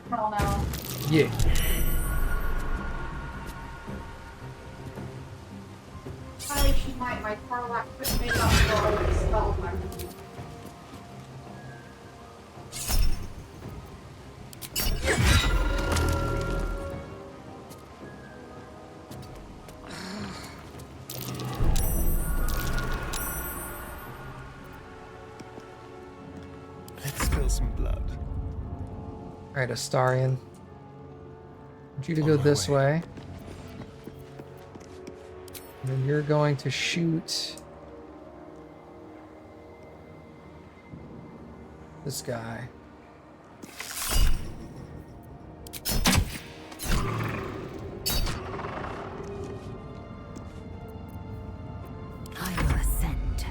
Oh no. Yeah. Probably she might. My Carlac couldn't make up for all the spell effect. Let's spill some blood. Alright, Astarion. I want you to go this way. And then you're going to shoot this guy. I will ascend.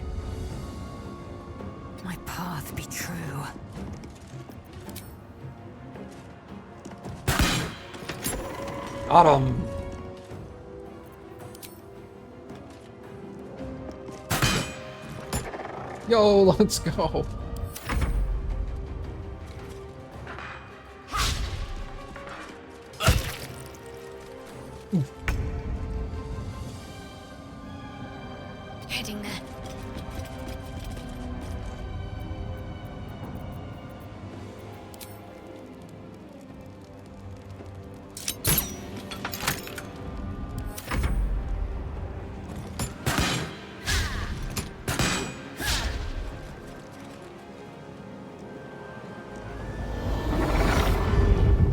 My path be true. Got him. Yo, let's go. Heading there.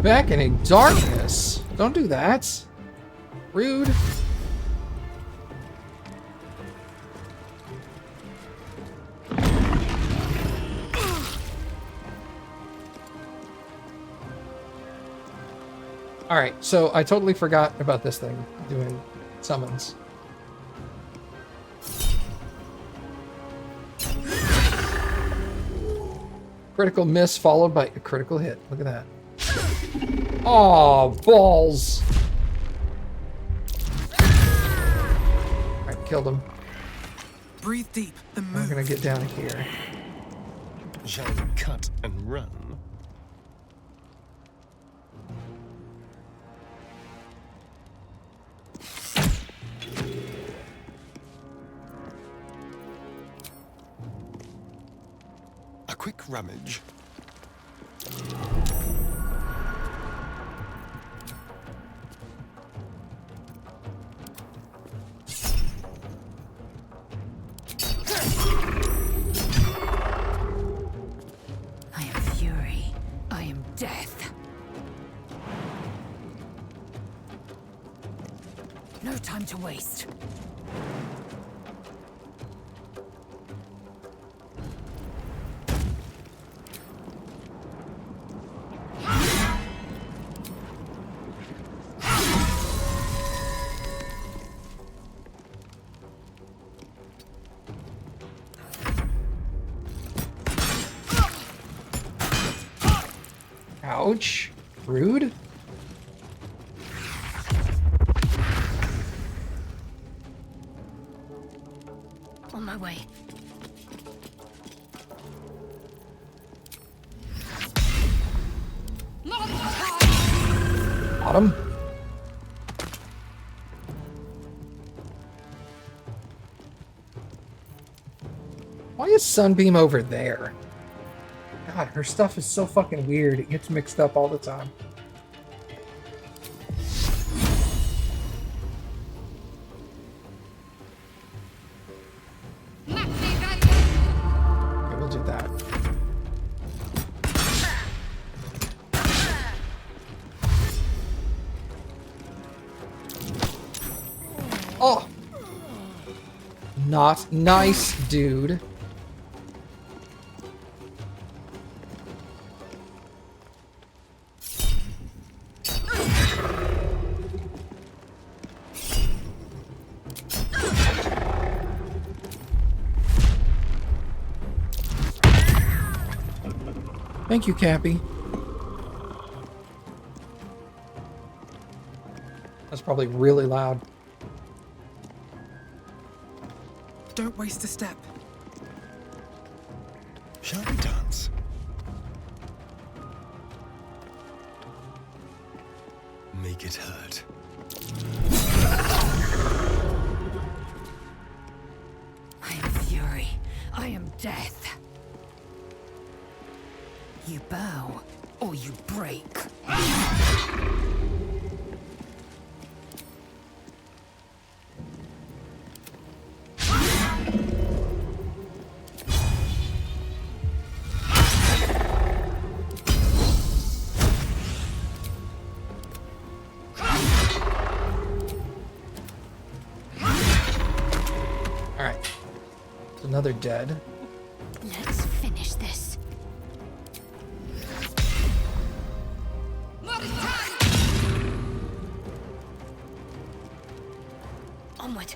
Beckoning darkness. Don't do that. Rude. Alright, so I totally forgot about this thing, doing summons. Critical miss followed by a critical hit. Look at that. Aw, balls! Alright, killed him. Breathe deep and We're move. gonna get down here. Shall we cut and run? A quick rummage. I am fury. I am death. No time to waste. Ouch. Rude. On my way. Got him. Why is Sunbeam over there? God, her stuff is so fucking weird. It gets mixed up all the time. Okay, we'll do that. Oh! Not nice, dude. Thank you, Cappy. That's probably really loud. Don't waste a step. Shall we dance? make it hurt. I am fury. I am death. You bow, or you break. Alright. There's another dead. Let's finish this. Onward.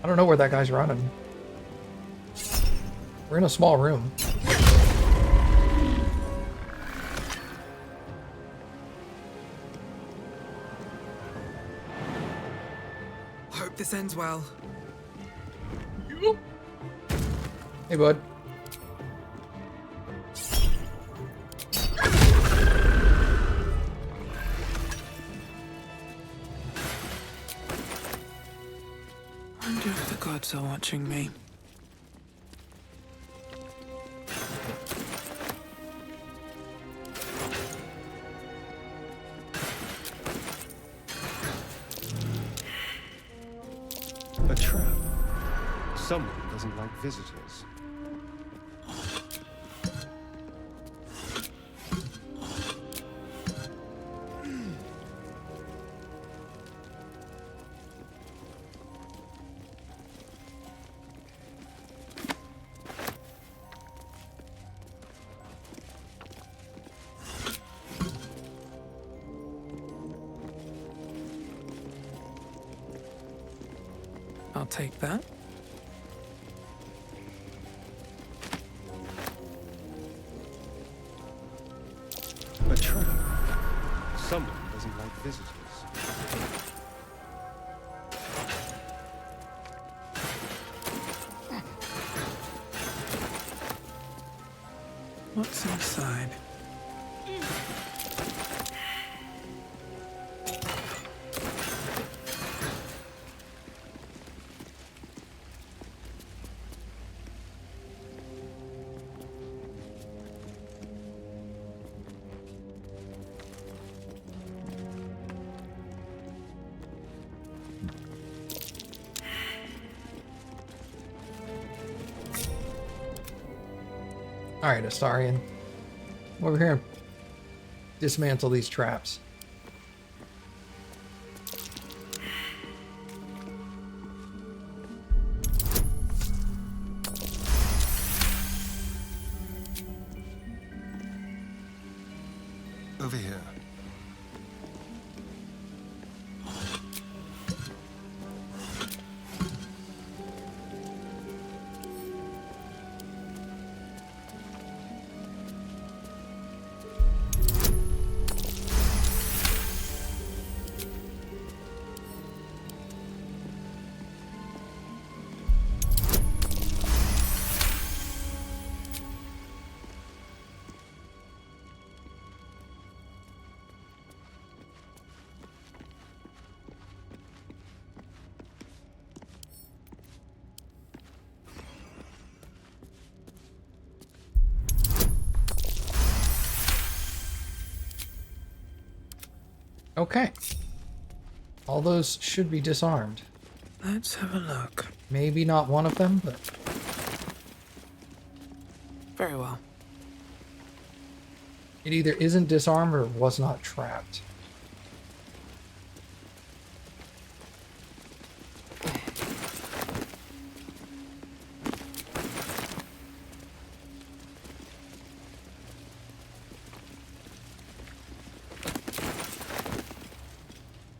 I don't know where that guy's running. We're in a small room. Hope this ends well. Hey, bud. Wonder if the gods are watching me. A trap. Someone doesn't like visitors. I'll take that. A trap. Someone doesn't like visitors. What's inside? Alright, Astarion. Over here and dismantle these traps. Over here. Okay. All those should be disarmed. Let's have a look. Maybe not one of them, but... Very well. It either isn't disarmed or was not trapped.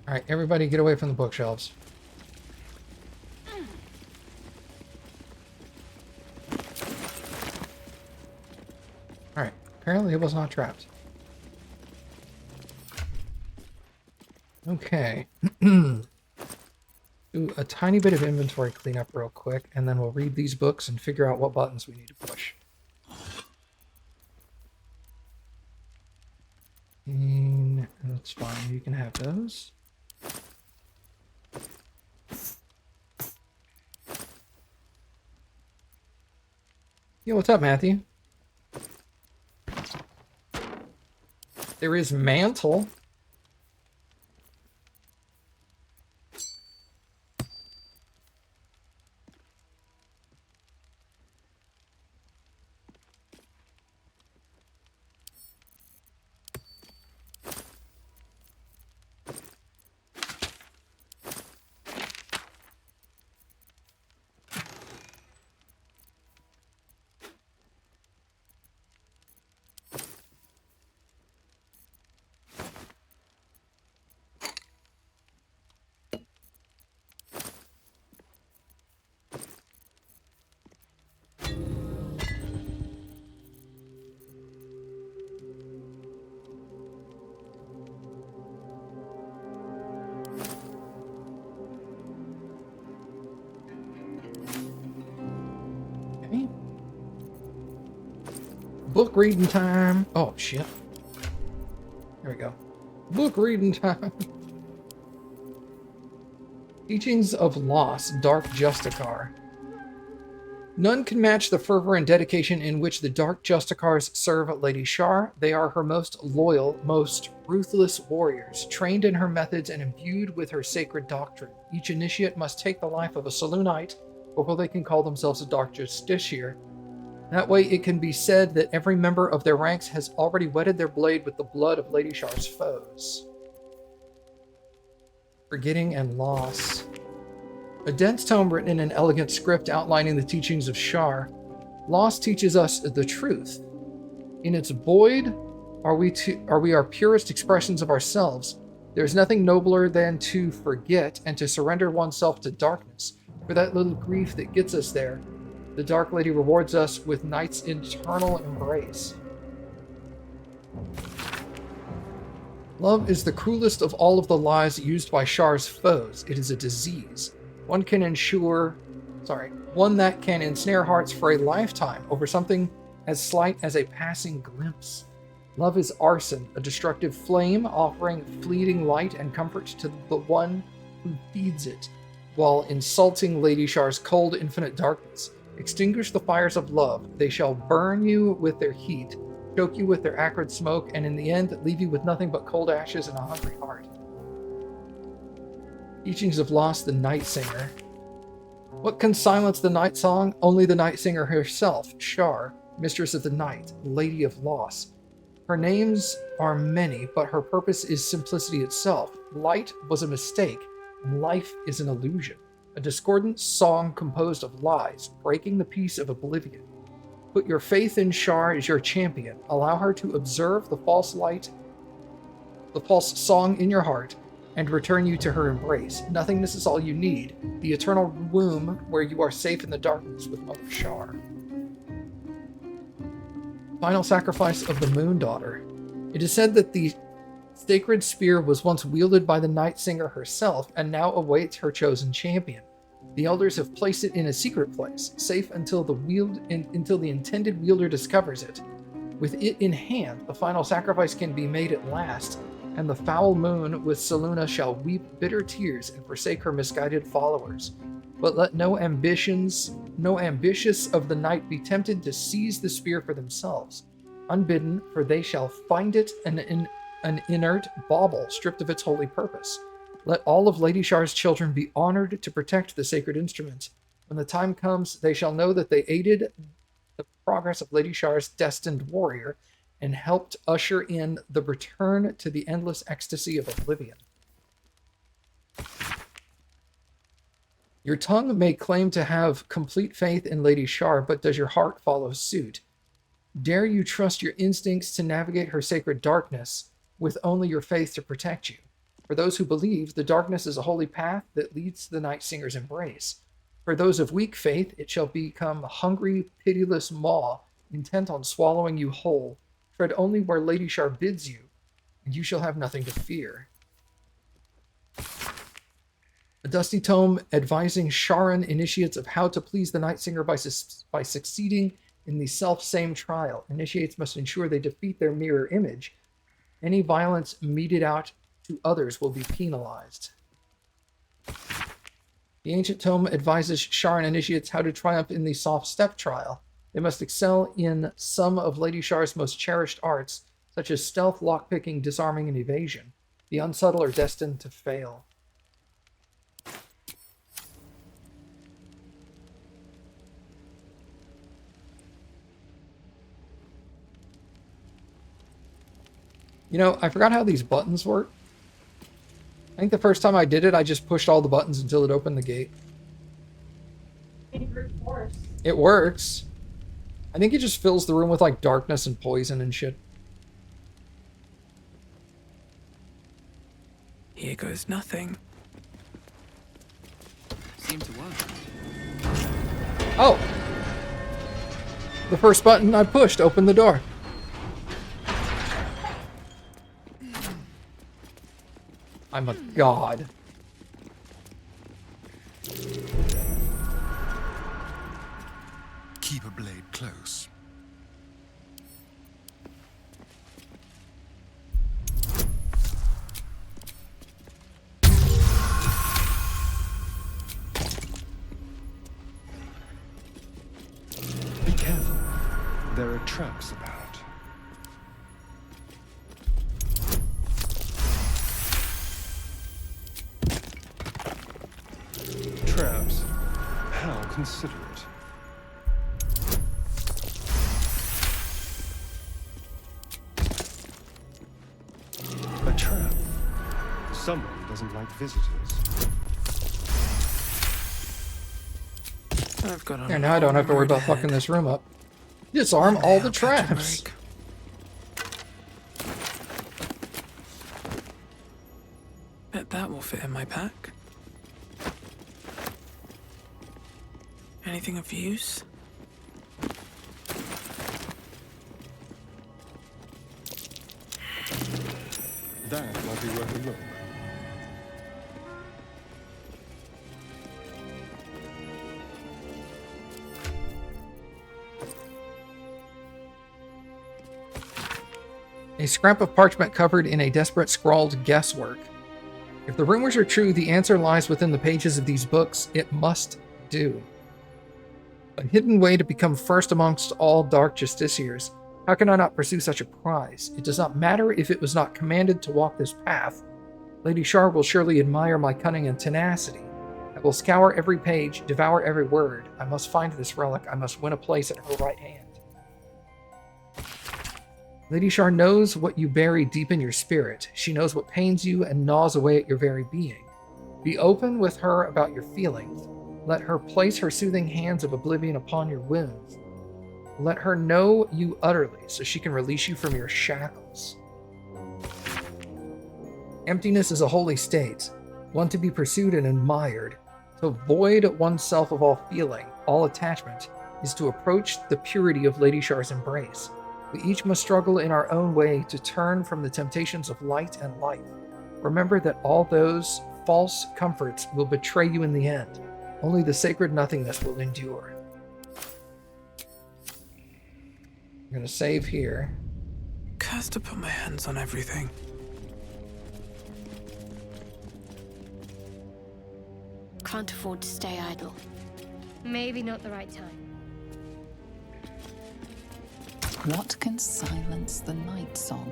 Alright, everybody get away from the bookshelves. Alright, apparently it was not trapped. Okay. Do a tiny bit of inventory cleanup real quick, and then we'll read these books and figure out what buttons we need to push. And that's fine. You can have those. Yo, what's up, Matthew? There is Mantle. Okay. Book reading time. Oh, shit. There we go. Book reading time. Teachings of Loss, Dark Justicar. None can match the fervor and dedication in which the Dark Justicars serve Lady Shar. They are her most loyal, most ruthless warriors, trained in her methods and imbued with her sacred doctrine. Each initiate must take the life of a Saloonite before they can call themselves a Dark Justiciar. That way it can be said that every member of their ranks has already wetted their blade with the blood of Lady Shar's foes. Forgetting and Loss. A dense tome written in an elegant script outlining the teachings of Shar. Loss teaches us the truth. In its void are we our purest expressions of ourselves. There is nothing nobler than to forget and to surrender oneself to darkness. For that little grief that gets us there, the Dark Lady rewards us with Night's eternal embrace. Love is the cruelest of all of the lies used by Shar's foes. It is a disease. One that can ensnare hearts for a lifetime over something as slight as a passing glimpse. Love is arson, a destructive flame offering fleeting light and comfort to the one who feeds it, while insulting Lady Shar's cold, infinite darkness. Extinguish the fires of love. They shall burn you with their heat, choke you with their acrid smoke, and in the end leave you with nothing but cold ashes and a hungry heart. Teachings of Loss, the Night Singer. What can silence the night song? Only the Night Singer herself, Shar, Mistress of the Night, Lady of Loss. Her names are many, but her purpose is simplicity itself. Light was a mistake, and life is an illusion. A discordant song composed of lies, breaking the peace of oblivion. Put your faith in Shar as your champion. Allow her to observe the false song in your heart, and return you to her embrace. Nothingness is all you need. The eternal womb where you are safe in the darkness with Mother Shar. Final sacrifice of the Moon Daughter. It is said that the sacred spear was once wielded by the Night Singer herself and now awaits her chosen champion. The elders have placed it in a secret place, safe until the intended wielder discovers it. With it in hand, the final sacrifice can be made at last, and the foul moon with Selûne shall weep bitter tears and forsake her misguided followers. But let no ambitious of the night be tempted to seize the spear for themselves. Unbidden, for they shall find it an inert bauble stripped of its holy purpose. Let all of Lady Shar's children be honored to protect the sacred instrument. When the time comes, they shall know that they aided the progress of Lady Shar's destined warrior and helped usher in the return to the endless ecstasy of oblivion. Your tongue may claim to have complete faith in Lady Shar, but does your heart follow suit? Dare you trust your instincts to navigate her sacred darkness with only your faith to protect you? For those who believe, the darkness is a holy path that leads to the Night Singer's embrace. For those of weak faith, it shall become a hungry, pitiless maw, intent on swallowing you whole. Tread only where Lady Shar bids you, and you shall have nothing to fear. A dusty tome advising Sharon initiates of how to please the Night Singer by succeeding in the self-same trial. Initiates must ensure they defeat their mirror image. Any violence meted out to others will be penalized. The ancient tome advises Sharon initiates how to triumph in the soft step trial. They must excel in some of Lady Shar's most cherished arts, such as stealth, lockpicking, disarming, and evasion. The unsubtle are destined to fail. You know, I forgot how these buttons work. I think the first time I did it, I just pushed all the buttons until it opened the gate. It works. I think it just fills the room with, like, darkness and poison and shit. Here goes nothing. Seemed to work. Oh! The first button I pushed opened the door. I'm a god. Keep a blade close. Be careful. There are traps about. Traps? How considerate. A trap. Someone doesn't like visitors. I've got There, now I don't have to worry about fucking this room up. Disarm all the traps. Bet that will fit in my pack. Anything of use? That might be worth a look. A scrap of parchment covered in a desperate scrawled guesswork. If the rumors are true, the answer lies within the pages of these books. It must do. A hidden way to become first amongst all dark justiciars. How can I not pursue such a prize? It does not matter if it was not commanded to walk this path. Lady Shar will surely admire my cunning and tenacity. I will scour every page, devour every word. I must find this relic. I must win a place at her right hand. Lady Shar knows what you bury deep in your spirit. She knows what pains you and gnaws away at your very being. Be open with her about your feelings. Let her place her soothing hands of oblivion upon your wounds. Let her know you utterly, so she can release you from your shackles. Emptiness is a holy state, one to be pursued and admired. To void oneself of all feeling, all attachment, is to approach the purity of Lady Shar's embrace. We each must struggle in our own way to turn from the temptations of light and life. Remember that all those false comforts will betray you in the end. Only the sacred nothingness will endure. I'm going to save here. Cursed to put my hands on everything. Can't afford to stay idle. Maybe not the right time. What can silence the night song?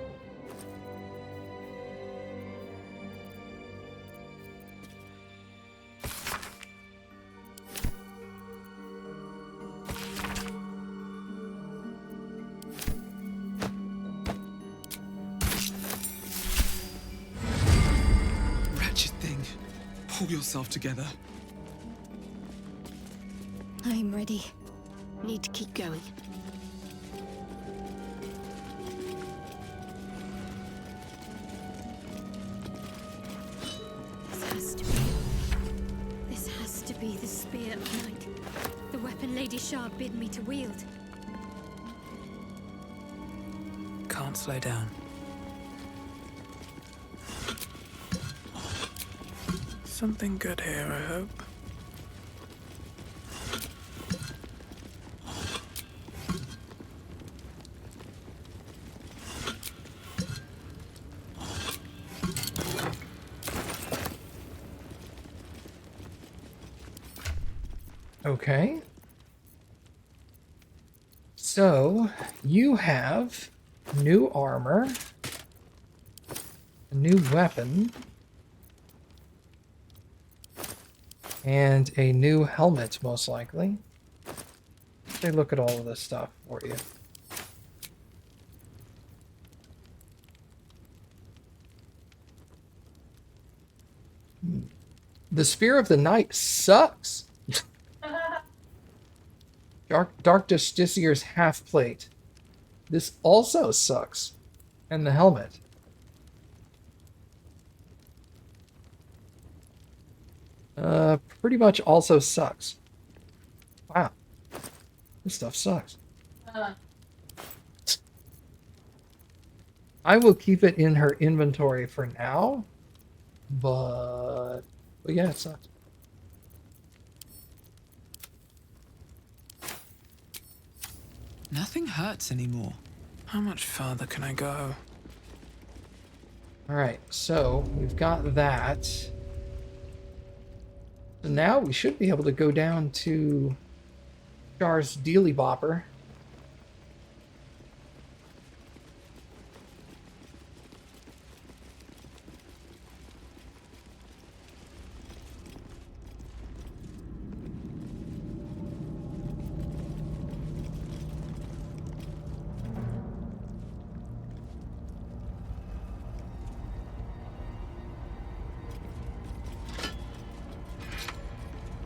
Wretched thing. Pull yourself together. I'm ready. Need to keep going. This has to be the Spear of Night. The weapon Lady Shar bid me to wield. Can't slow down. Something good here, I hope. Okay. So, you have new armor, a new weapon, and a new helmet, most likely. Take a look at all of this stuff for you. The Spear of the Night sucks. Dark Justicier's half plate. This also sucks. And the helmet. Pretty much also sucks. Wow. This stuff sucks. I will keep it in her inventory for now. But yeah, it sucks. Nothing hurts anymore. How much farther can I go? Alright, so we've got that. So now we should be able to go down to Char's Dealy Bopper.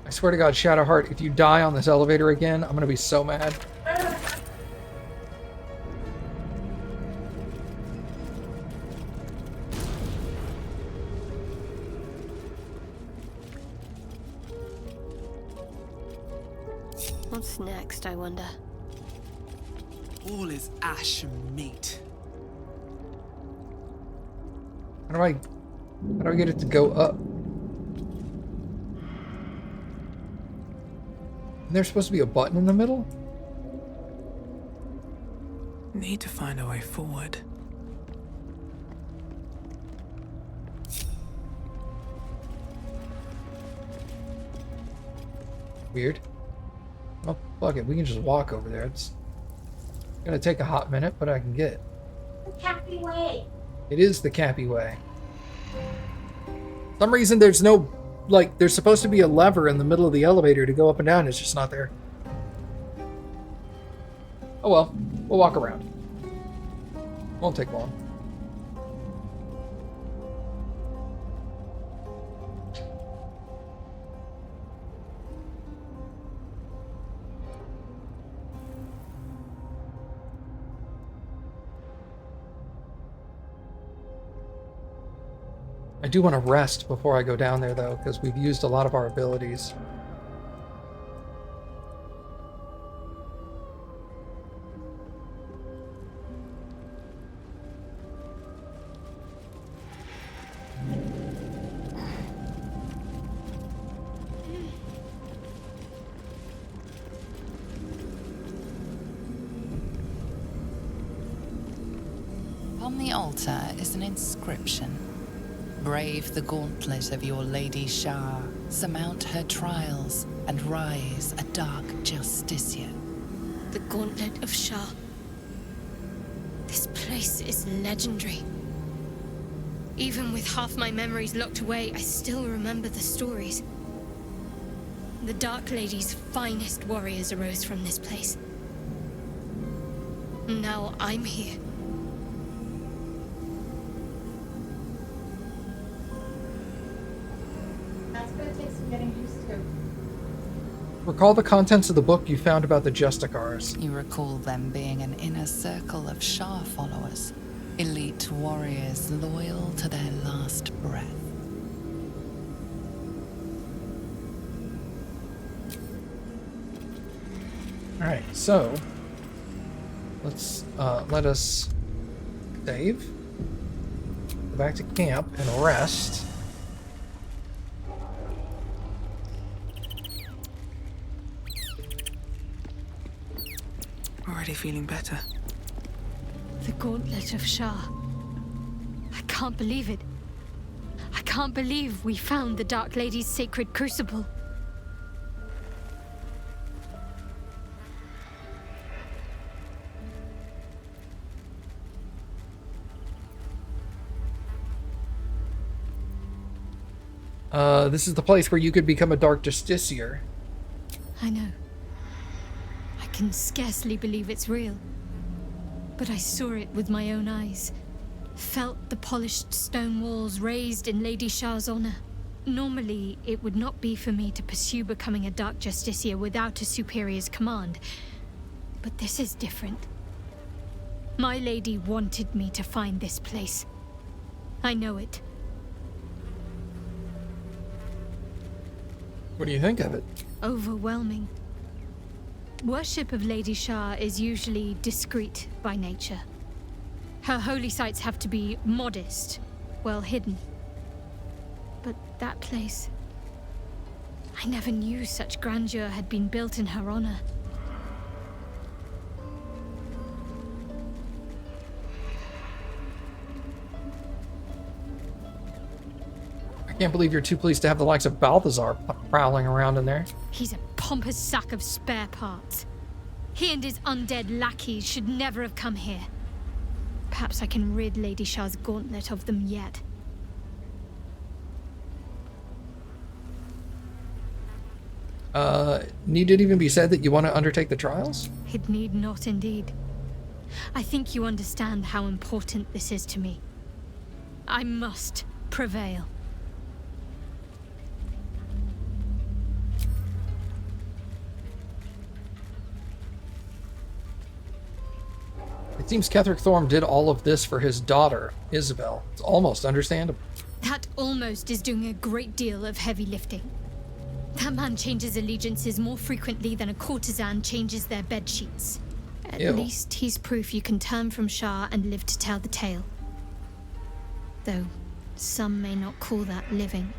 I swear to God, Shadowheart, if you die on this elevator again, I'm gonna be so mad. What's next, I wonder? All is ash and meat. How do I get it to go up? And there's supposed to be a button in the middle? Need to find a way forward. Weird. Oh, fuck it. We can just walk over there. It's gonna take a hot minute, but I can get it. The Cappy Way. It is the Cappy Way. For some reason there's no, like, there's supposed to be a lever in the middle of the elevator to go up and down. It's just not there. Oh well. We'll walk around. Won't take long. I do want to rest before I go down there, though, because we've used a lot of our abilities. On the altar is an inscription. Brave the gauntlet of your Lady Shah, surmount her trials, and rise a dark justiciar. The Gauntlet of Shah. This place is legendary. Even with half my memories locked away, I still remember the stories. The Dark Lady's finest warriors arose from this place. Now I'm here. That's gonna take some getting used to. Recall the contents of the book you found about the Justicars. You recall them being an inner circle of Shah followers, elite warriors loyal to their last breath. Alright, so let's let us save. Go back to camp and rest. Already feeling better. The Gauntlet of Shah. I can't believe it. I can't believe we found the Dark Lady's sacred crucible. This is the place where you could become a Dark Justiciar. I know. I can scarcely believe it's real. But I saw it with my own eyes. Felt the polished stone walls raised in Lady Shah's honor. Normally, it would not be for me to pursue becoming a Dark Justiciar without a superior's command. But this is different. My lady wanted me to find this place. I know it. What do you think of it? Overwhelming. Worship of Lady Shah is usually discreet by nature. Her holy sites have to be modest, well hidden. But that place... I never knew such grandeur had been built in her honor. I can't believe you're too pleased to have the likes of Balthazar prowling around in there. He's a pompous sack of spare parts. He and his undead lackeys should never have come here. Perhaps I can rid Lady Shah's gauntlet of them yet. Need it even be said that you want to undertake the trials? It need not indeed. I think you understand how important this is to me. I must prevail. It seems Ketheric Thorm did all of this for his daughter, Isabel. It's almost understandable. That almost is doing a great deal of heavy lifting. That man changes allegiances more frequently than a courtesan changes their bed sheets. At Ew. least he's proof you can turn from Shah and live to tell the tale. Though some may not call that living.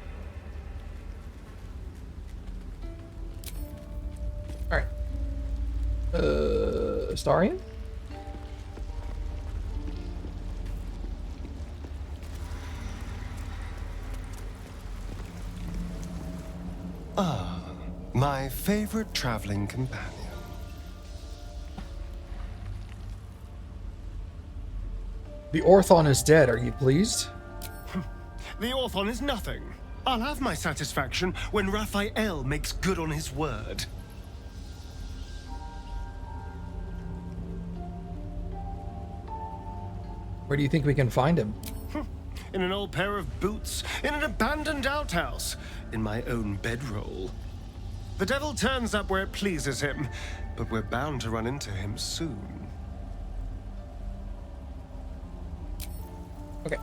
Alright. Astarion? Ah, my favorite traveling companion. The Orthon is dead, are you pleased? The Orthon is nothing. I'll have my satisfaction when Raphael makes good on his word. Where do you think we can find him? In an old pair of boots, in an abandoned outhouse, in my own bedroll. The devil turns up where it pleases him, but we're bound to run into him soon. Okay.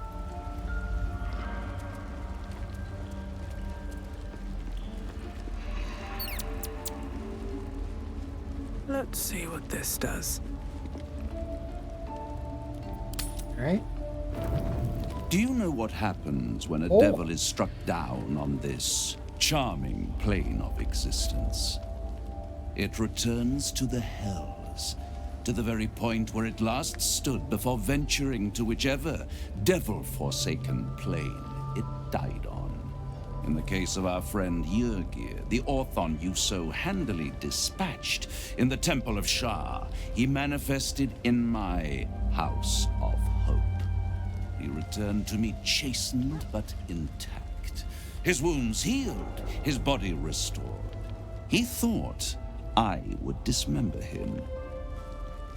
Let's see what this does. Alright. Do you know what happens when a Oh. devil is struck down on this charming plane of existence? It returns to the hells, to the very point where it last stood before venturing to whichever devil-forsaken plane it died on. In the case of our friend Yrgir, the Orthon you so handily dispatched in the Temple of Shah, he manifested in my House of Hope. He returned to me chastened but intact. His wounds healed, his body restored. He thought I would dismember him.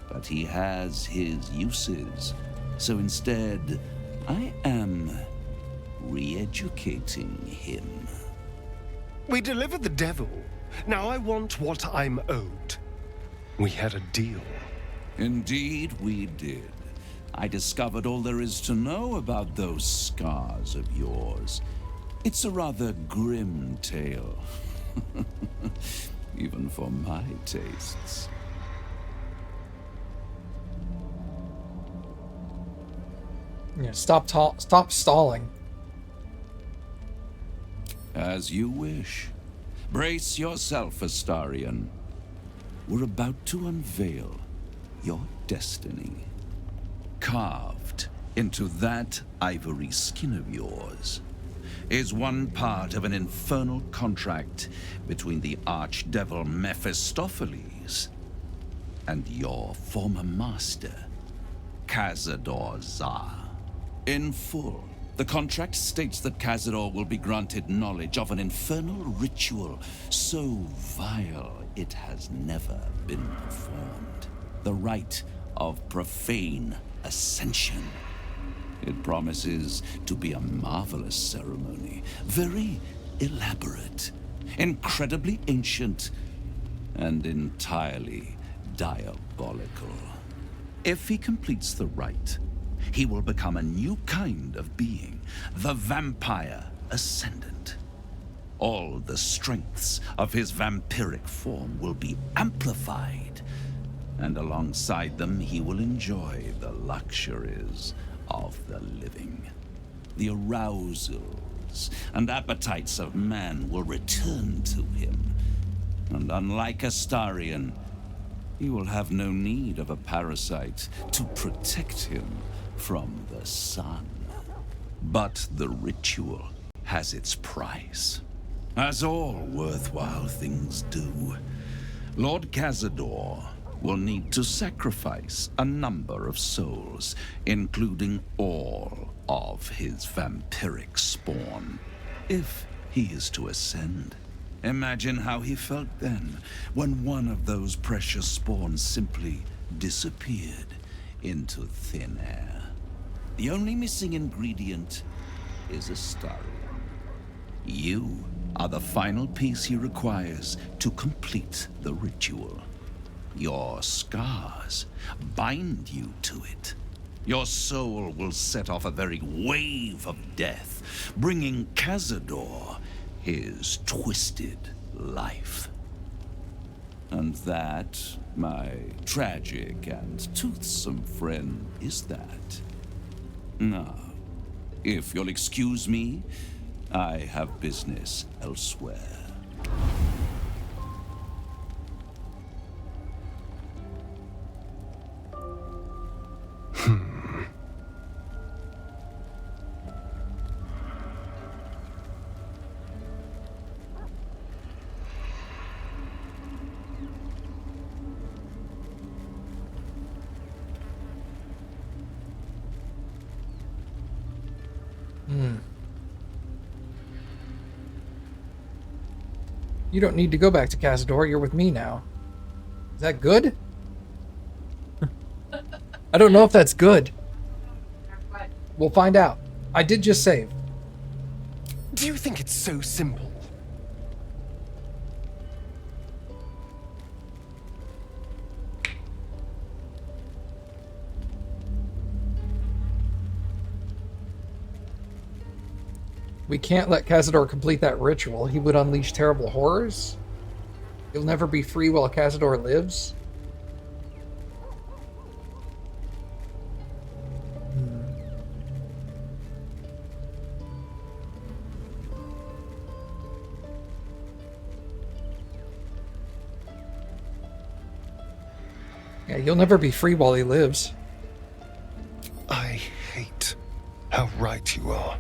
But he has his uses, so instead, I am re-educating him. We delivered the devil. Now I want what I'm owed. We had a deal. Indeed, we did. I discovered all there is to know about those scars of yours. It's a rather grim tale, even for my tastes. Yeah, stop stalling. As you wish. Brace yourself, Astarion. We're about to unveil your destiny. Carved into that ivory skin of yours is one part of an infernal contract between the archdevil Mephistopheles and your former master, Cazador Za. In full, the contract states that Cazador will be granted knowledge of an infernal ritual so vile it has never been performed. The rite of profane ascension. It promises to be a marvelous ceremony, very elaborate, incredibly ancient, and entirely diabolical. If he completes the rite, he will become a new kind of being, the Vampire Ascendant. All the strengths of his vampiric form will be amplified, and alongside them he will enjoy the luxuries of the living. The arousals and appetites of man will return to him, and unlike Astarion, he will have no need of a parasite to protect him from the sun. But the ritual has its price, as all worthwhile things do. Lord Cazador will need to sacrifice a number of souls, including all of his vampiric spawn, if he is to ascend. Imagine how he felt then, when one of those precious spawns simply disappeared into thin air. The only missing ingredient is Astarion. You are the final piece he requires to complete the ritual. Your scars bind you to it. Your soul will set off a very wave of death, bringing Cazador his twisted life. And that, my tragic and toothsome friend, is that. Now, if you'll excuse me, I have business elsewhere. You don't need to go back to Cazador. You're with me now. Is that good? I don't know if that's good. We'll find out. I did just save. Do you think it's so simple? We can't let Cazador complete that ritual. He would unleash terrible horrors. He'll never be free while Cazador lives. Yeah, you'll never be free while he lives. I hate how right you are.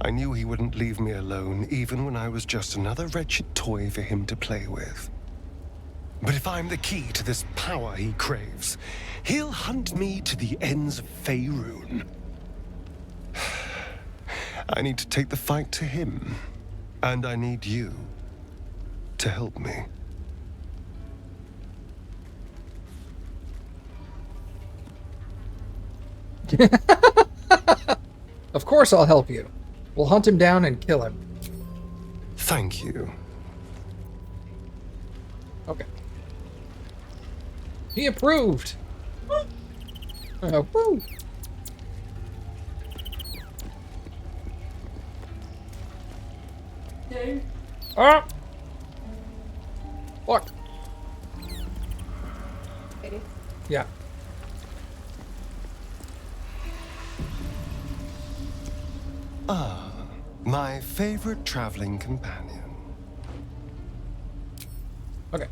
I knew he wouldn't leave me alone, even when I was just another wretched toy for him to play with. But if I'm the key to this power he craves, he'll hunt me to the ends of Faerun. I need to take the fight to him, and I need you to help me. Of course I'll help you. We'll hunt him down and kill him. Thank you. Okay. He approved. Woo. Two. Ah! Fuck. Okay. Yeah. Ah, my favorite traveling companion. Okay.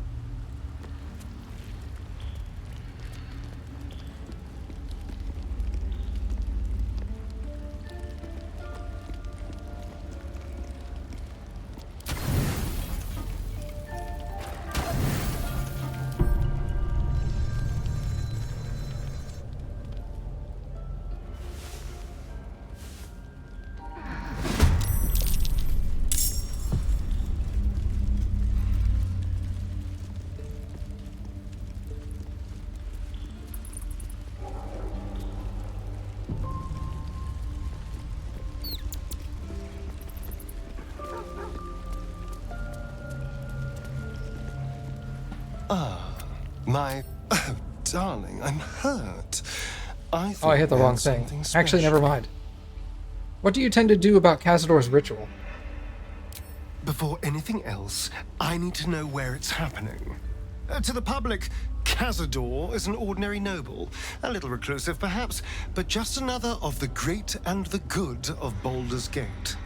My... Oh, darling, I'm hurt. I Oh, I hit the we wrong had thing. something Actually, special. never mind. What do you tend to do about Cazador's ritual? Before anything else, I need to know where it's happening. To the public, Cazador is an ordinary noble. A little reclusive, perhaps, but just another of the great and the good of Baldur's Gate.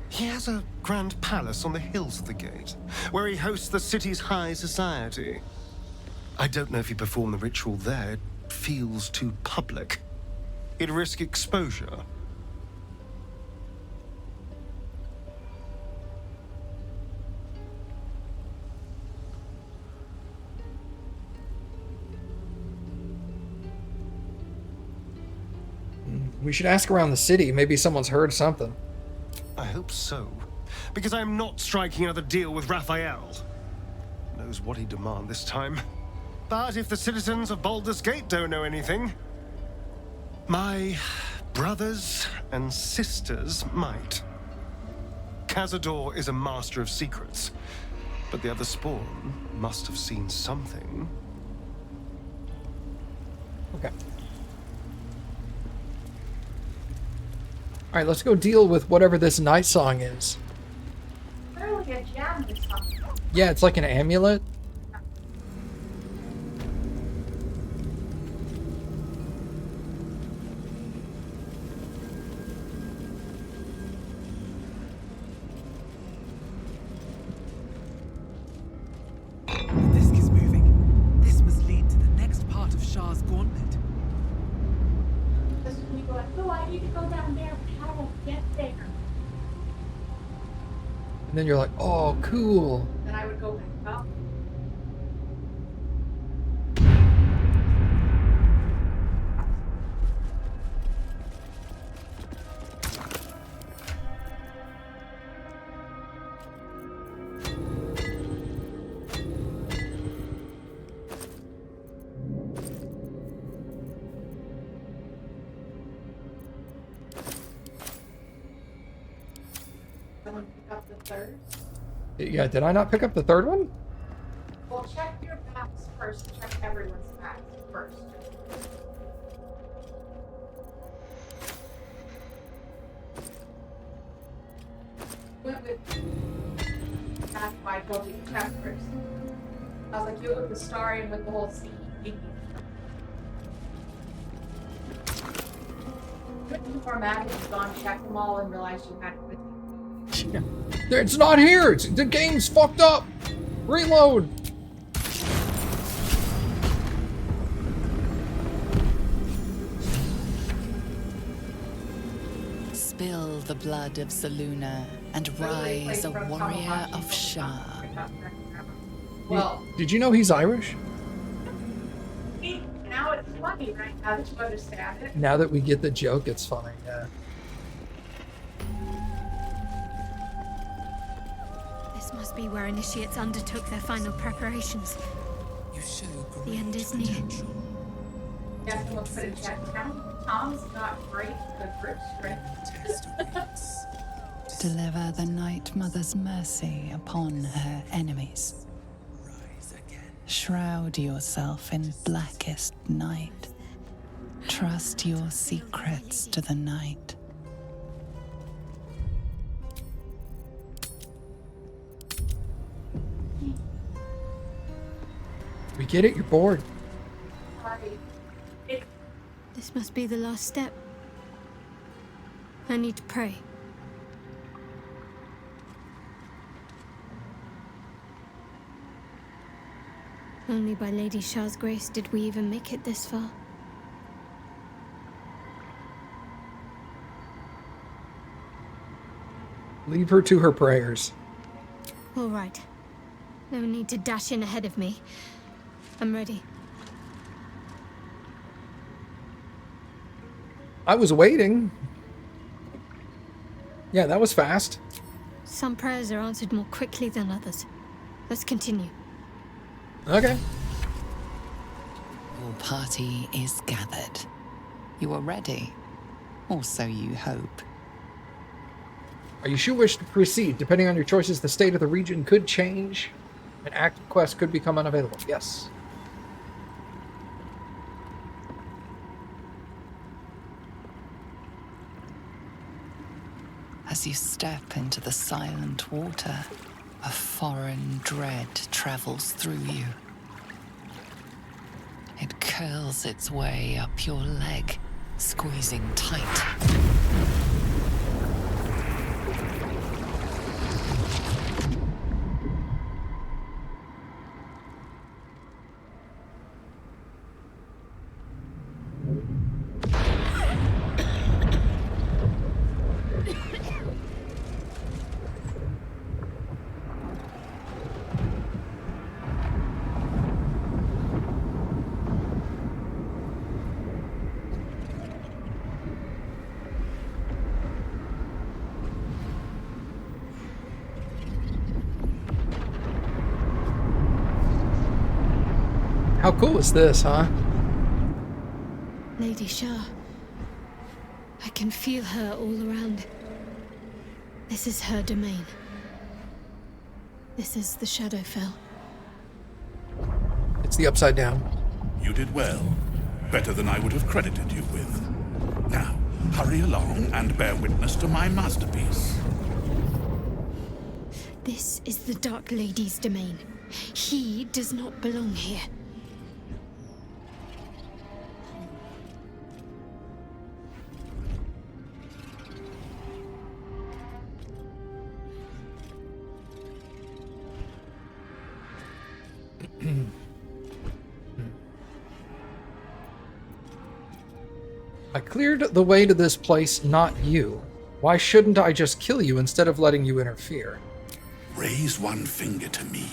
He has a grand palace on the hills of the gate, where he hosts the city's high society. I don't know if he performed the ritual there. It feels too public. He'd risk exposure. We should ask around the city. Maybe someone's heard something. I hope so, because I'm not striking another deal with Raphael. Knows what he'd demand this time. But if the citizens of Baldur's Gate don't know anything, my brothers and sisters might. Cazador is a master of secrets, but the other spawn must have seen something. Okay. Alright, let's go deal with whatever this night song is. Clearly a gem or something. Yeah, it's like an amulet. The disc is moving. This must lead to the next part of Shah's gauntlet. This is when you go like, oh, I need to go down there, but how do I get there? And then you're like, oh, cool. Then I would go back up. Someone pick up the third. Yeah, did I not pick up the third one? Well, check your maps first. Check everyone's maps first. Went with. That's why I told you to check first. I was like, you with the star and with the whole sea. Couldn't format it, gone check them all and realized you had to. It's not here! The game's fucked up! Reload! Spill the blood of Selûne and rise a warrior of Shah. Well, Did you know he's Irish? now it's funny, right? Now that you understand it. Now that we get the joke, it's funny, yeah. This must be where initiates undertook their final preparations. You show The great end is near. potential. Yes, we'll put it check. Tom's got great the grip strength. Test awaits. Deliver the Night Mother's mercy upon her enemies. Rise again. Shroud yourself in blackest night. Trust your secrets to the night. We get it, you're bored. Sorry. It, This must be the last step. I need to pray. Only by Lady Shah's grace did we even make it this far. Leave her to her prayers. All right. No need to dash in ahead of me. I'm ready. I was waiting. Yeah, that was fast. Some prayers are answered more quickly than others. Let's continue. Okay. Your party is gathered. You are ready. Or so you hope. Are you sure wish to proceed? Depending on your choices, the state of the region could change. An active quest could become unavailable. Yes. As you step into the silent water, a foreign dread travels through you. It curls its way up your leg, squeezing tight. How cool is this, huh? Lady Shah. I can feel her all around. This is her domain. This is the Shadowfell. It's the Upside Down. You did well. Better than I would have credited you with. Now, hurry along and bear witness to my masterpiece. This is the Dark Lady's domain. He does not belong here. I cleared the way to this place, not you. Why shouldn't I just kill you instead of letting you interfere? Raise one finger to me,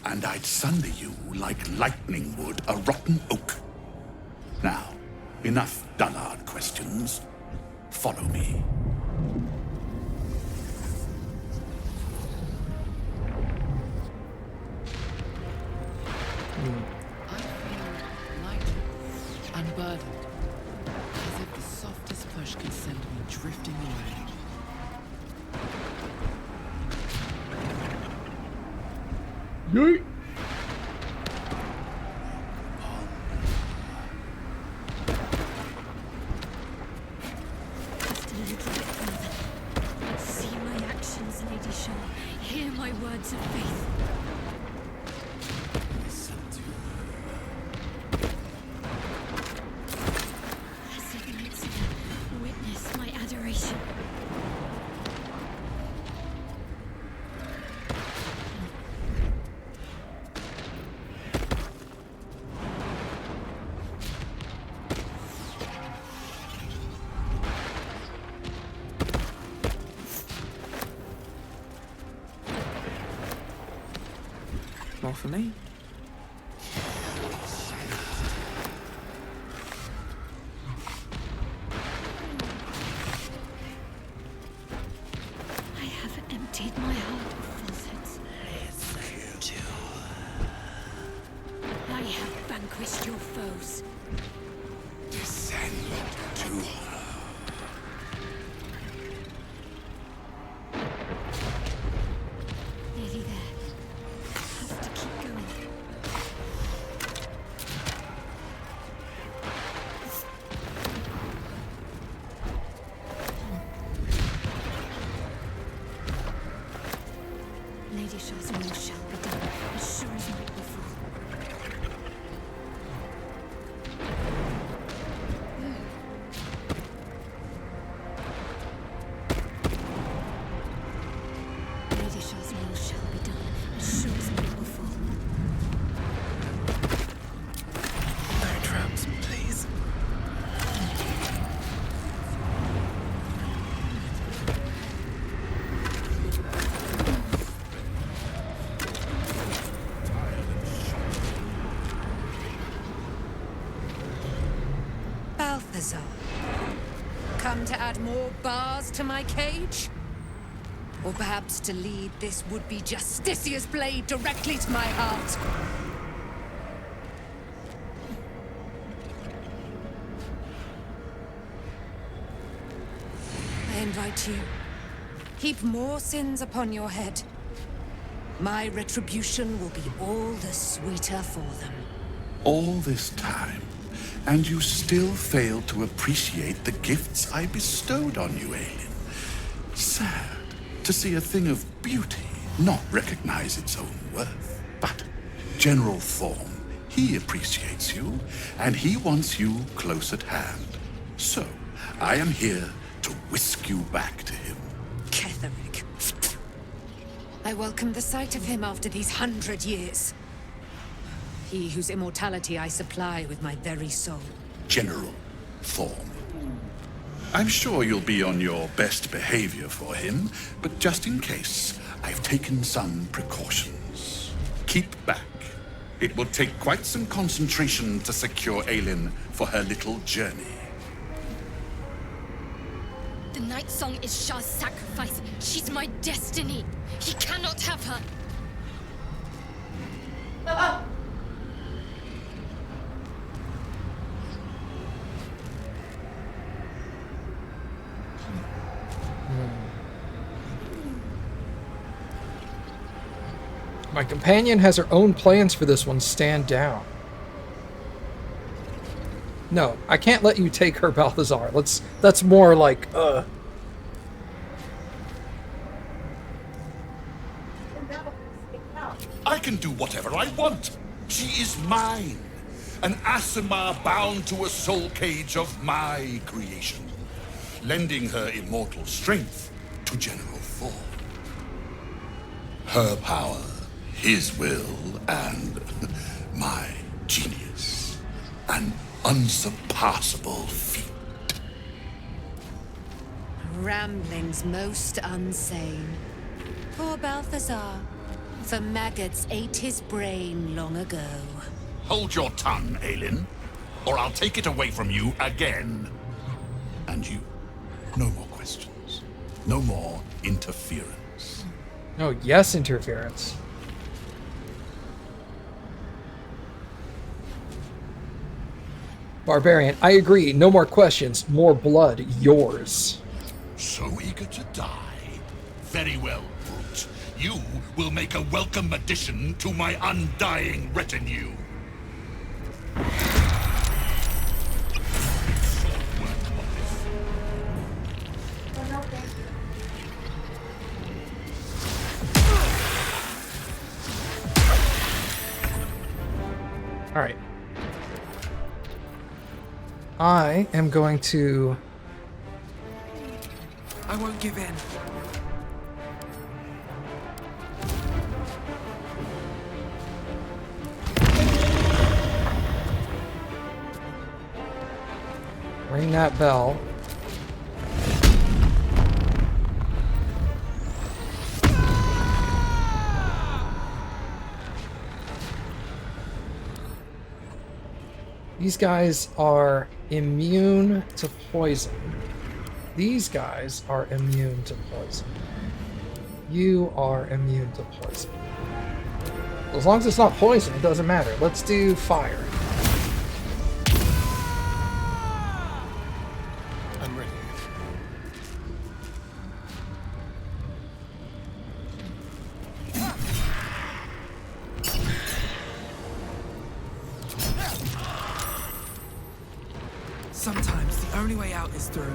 and I'd sunder you like lightning would a rotten oak. Now, enough dullard questions. Follow me. I feel lighter, unburdened, as if the softest push could send me drifting away. Yeet. Just a little bit further. See my actions, Lady Shah. Hear my words of faith. Blessed Lae'Zel, witness my adoration. More for me? I have emptied my heart of falsehoods. I have vanquished your foes. Descend to her. Nearly there. Have to keep going. Lady Shah's will shall be done, as sure as night will fall. Lady Shah's will shall be done, as sure as night will fall. No traps, please. Balthazar, come to add more bars to my cage? Or perhaps to lead this would-be Justicia's blade directly to my heart? I invite you. Heap more sins upon your head. My retribution will be all the sweeter for them. All this time, and you still fail to appreciate the gifts I bestowed on you, Aelin. sad to see a thing of beauty not recognize its own worth. But General Thorm, he appreciates you, and he wants you close at hand. So, I am here to whisk you back to him. Ketherick. I welcome the sight of him after these 100 years. He whose immortality I supply with my very soul. General Thorm. I'm sure you'll be on your best behavior for him, but just in case, I've taken some precautions. Keep back. It will take quite some concentration to secure Aelin for her little journey. The Night Song is Shah's sacrifice. She's my destiny. He cannot have her. My companion has her own plans for this one. Stand down. No, I can't let you take her, Balthazar. That's more like, I can do whatever I want. She is mine. An Aasimar bound to a soul cage of my creation, lending her immortal strength to General Thor. Her power, his will, and my genius. An unsurpassable feat. Ramblings most unsane. Poor Balthazar. For maggots ate his brain long ago. Hold your tongue, Aelin, or I'll take it away from you again. And you, no more questions. No more interference. oh yes, interference. Barbarian, I agree. No more questions. More blood. Yours. So eager to die? Very well, Brute. You will make a welcome addition to my undying retinue. All right. I am going to... I won't give in. ring that bell. These guys are immune to poison. These guys are immune to poison. You are immune to poison. As long as it's not poison, it doesn't matter. Let's do fire. I'm ready. Sometimes the only way out is through.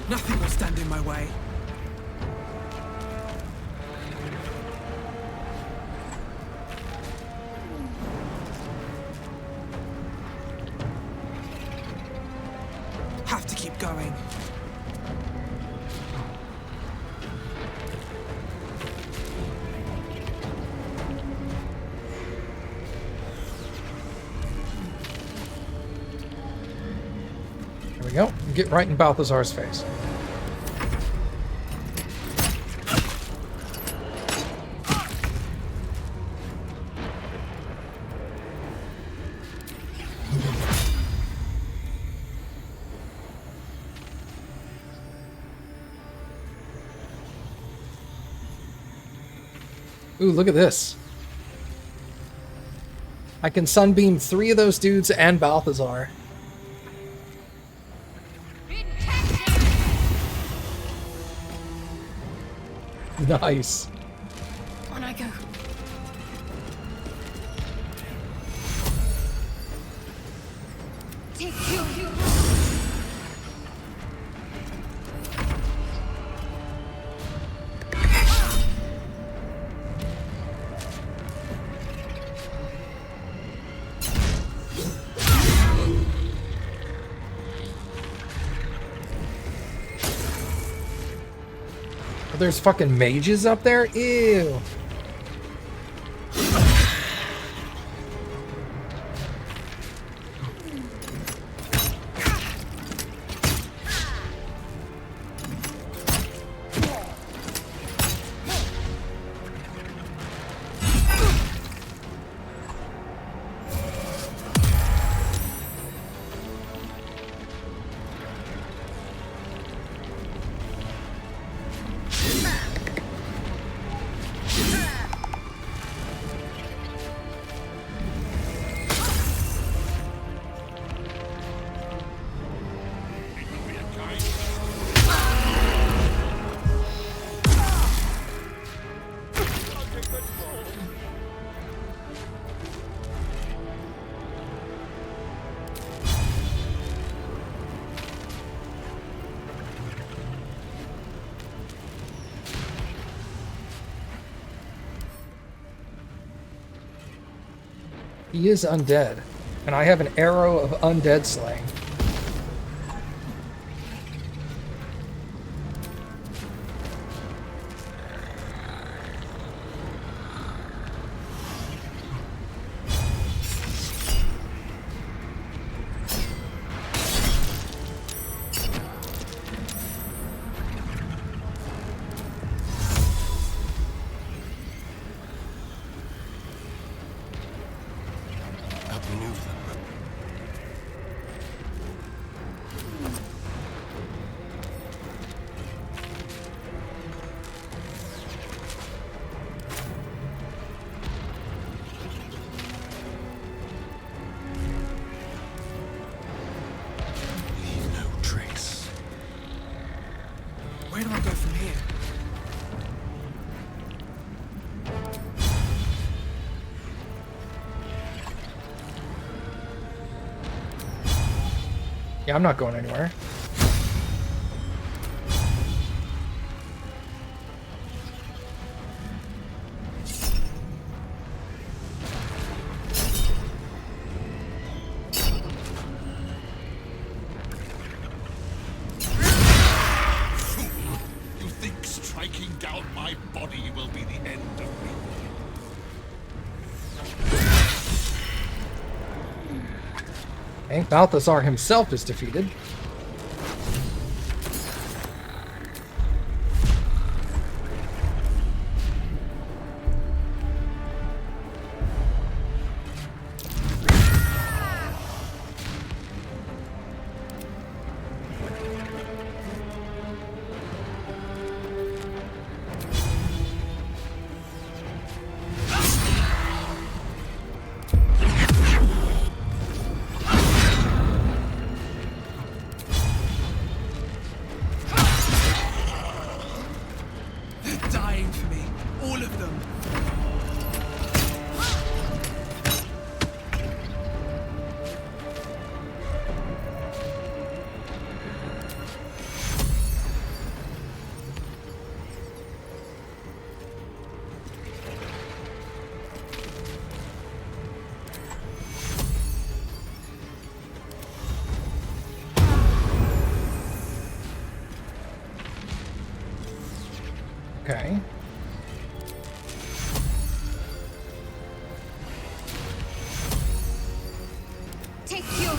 Nothing will stand in my way. Have to keep going. There we go. Get right in Balthazar's face. Ooh, look at this. I can sunbeam 3 of those dudes and Balthazar. Nice. On I go. Take you. Oh, there's fucking mages up there? Ew. He is undead, and I have an arrow of undead slaying. Where do I go from here? Yeah, I'm not going anywhere. You think striking down my body will be the end of me? Okay, Balthazar himself is defeated. They're dying for me. All of them. Okay. Take you.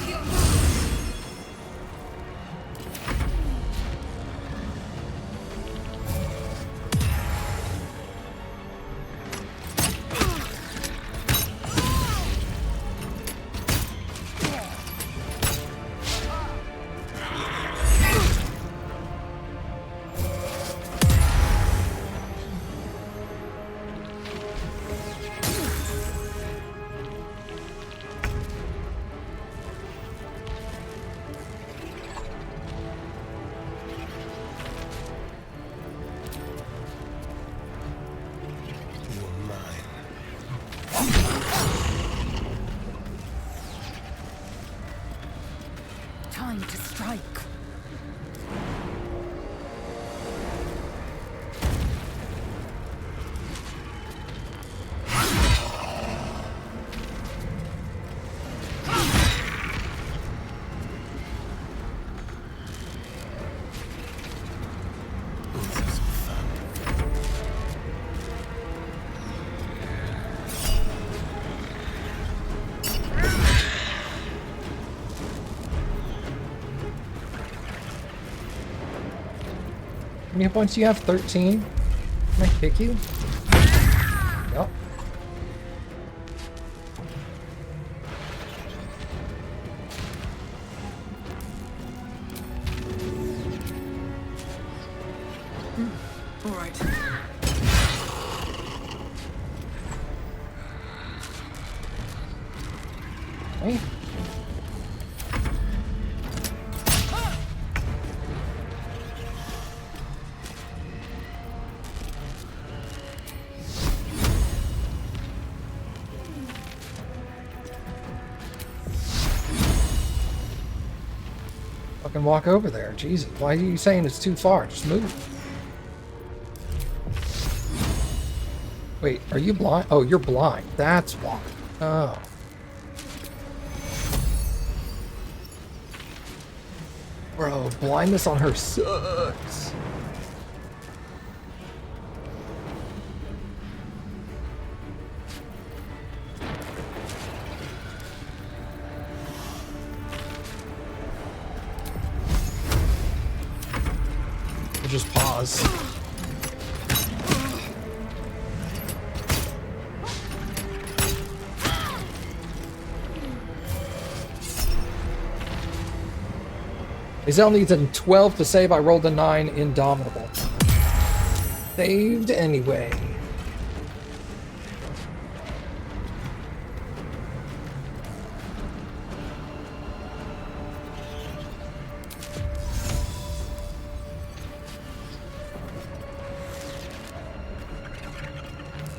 time to strike. How many points do you have? 13? Can I kick you? Yep. All right. Hey. Fucking walk over there. Jesus, why are you saying it's too far? Just move. Wait, are you blind? Oh, you're blind. That's why. Oh. Bro, blindness on her sucks. We'll just pause. Lae'Zel needs a 12 to save. I rolled a 9. Indomitable. Saved anyway.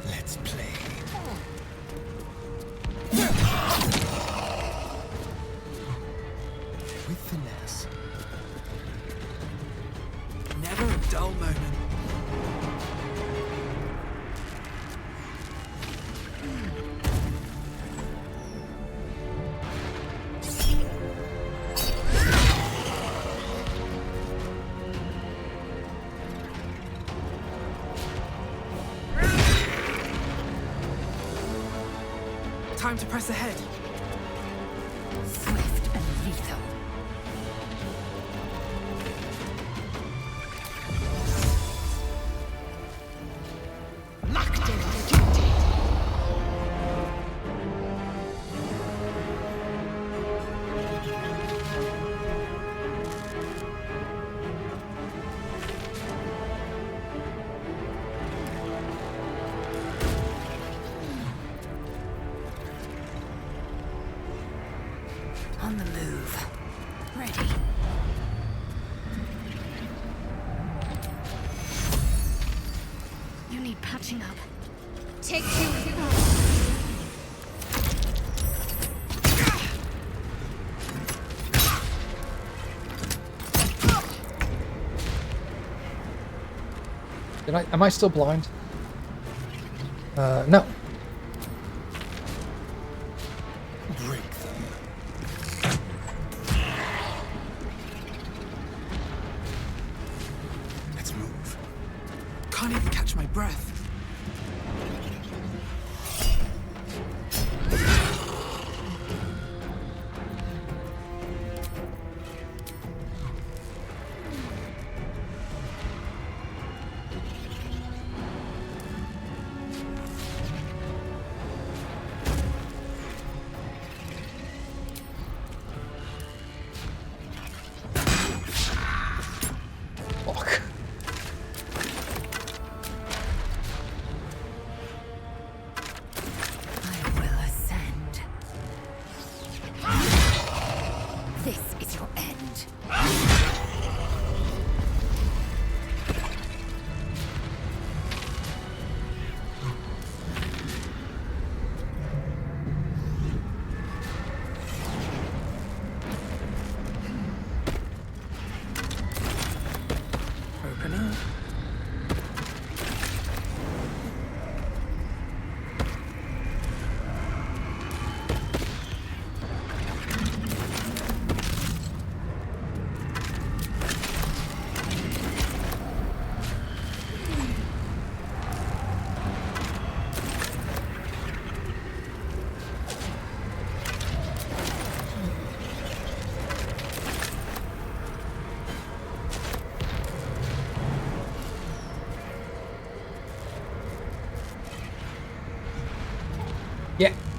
Let's play. With finesse. Never a dull moment. Time to press ahead. Swift and lethal. Locked in duty. On the move. Ready. You need patching up. Take two. Am I still blind? No. Break them. Let's move. Can't even catch my breath. Fuck. I will ascend. This is your end.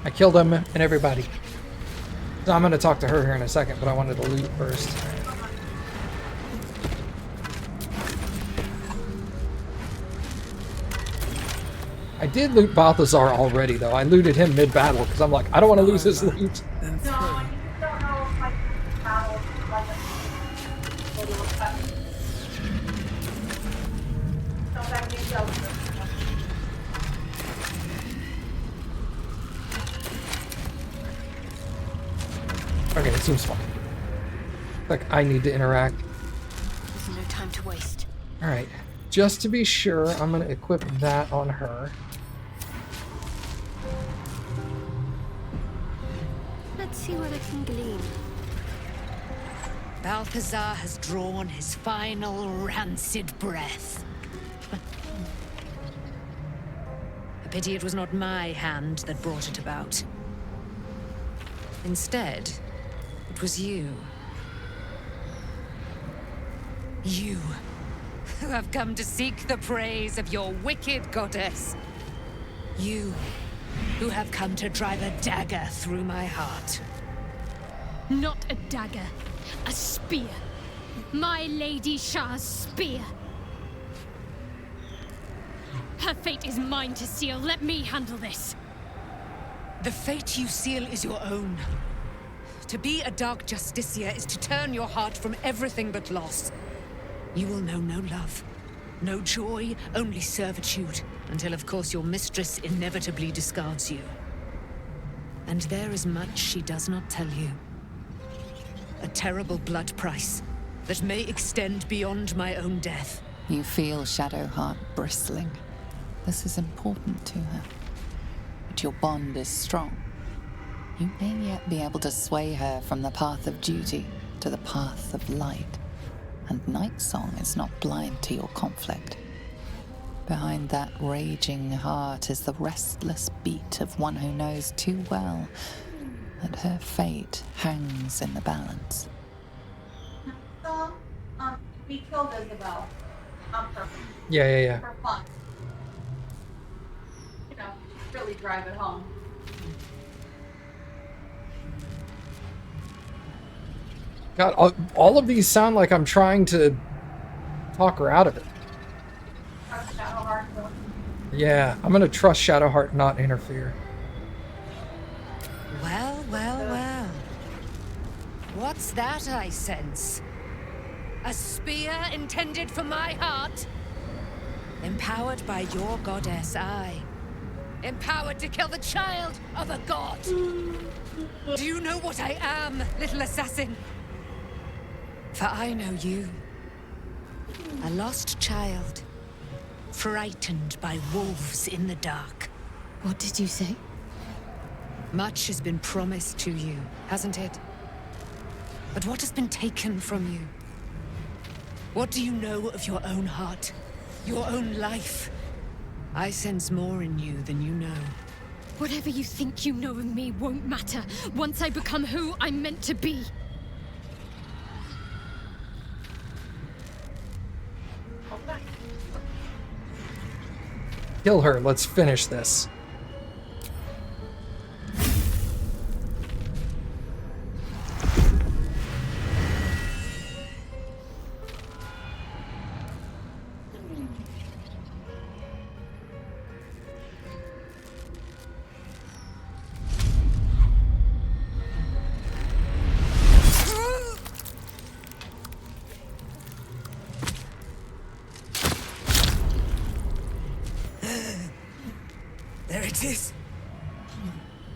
I killed him and everybody. So I'm going to talk to her here in a second, but I wanted to loot first. I did loot Balthazar already, though. I looted him mid-battle because I'm like, I don't want to lose his loot. No, you don't know if like battle like a little cut. So that means Okay, it seems fine. Like I need to interact. There's no time to waste. Alright, just to be sure, I'm going to equip that on her. Let's see what I can glean. Balthazar has drawn his final rancid breath. A pity it was not my hand that brought it about. Instead, it was you. You, who have come to seek the praise of your wicked goddess. You, who have come to drive a dagger through my heart. Not a dagger, a spear. My Lady Shah's spear. Her fate is mine to seal. Let me handle this. The fate you seal is your own. To be a Dark Justicia is to turn your heart from everything but loss. You will know no love, no joy, only servitude, until of course your mistress inevitably discards you. And there is much she does not tell you. A terrible blood price that may extend beyond my own death. You feel Shadowheart bristling. This is important to her. But your bond is strong. You may yet be able to sway her from the path of duty to the path of light. And Night Song is not blind to your conflict. Behind that raging heart is the restless beat of one who knows too well that her fate hangs in the balance. So, we killed Isabel on purpose. Yeah. For fun. You know, really drive it home. God, all of these sound like I'm trying to talk her out of it. Yeah, I'm gonna trust Shadowheart not interfere. Well, well, well. What's that I sense? A spear intended for my heart? Empowered by your goddess, I. Empowered to kill the child of a god. Do you know what I am, little assassin? For I know you. A lost child. Frightened by wolves in the dark. What did you say? Much has been promised to you, hasn't it? But what has been taken from you? What do you know of your own heart? Your own life? I sense more in you than you know. Whatever you think you know of me won't matter once I become who I'm meant to be. Kill her. Let's finish this. There it is.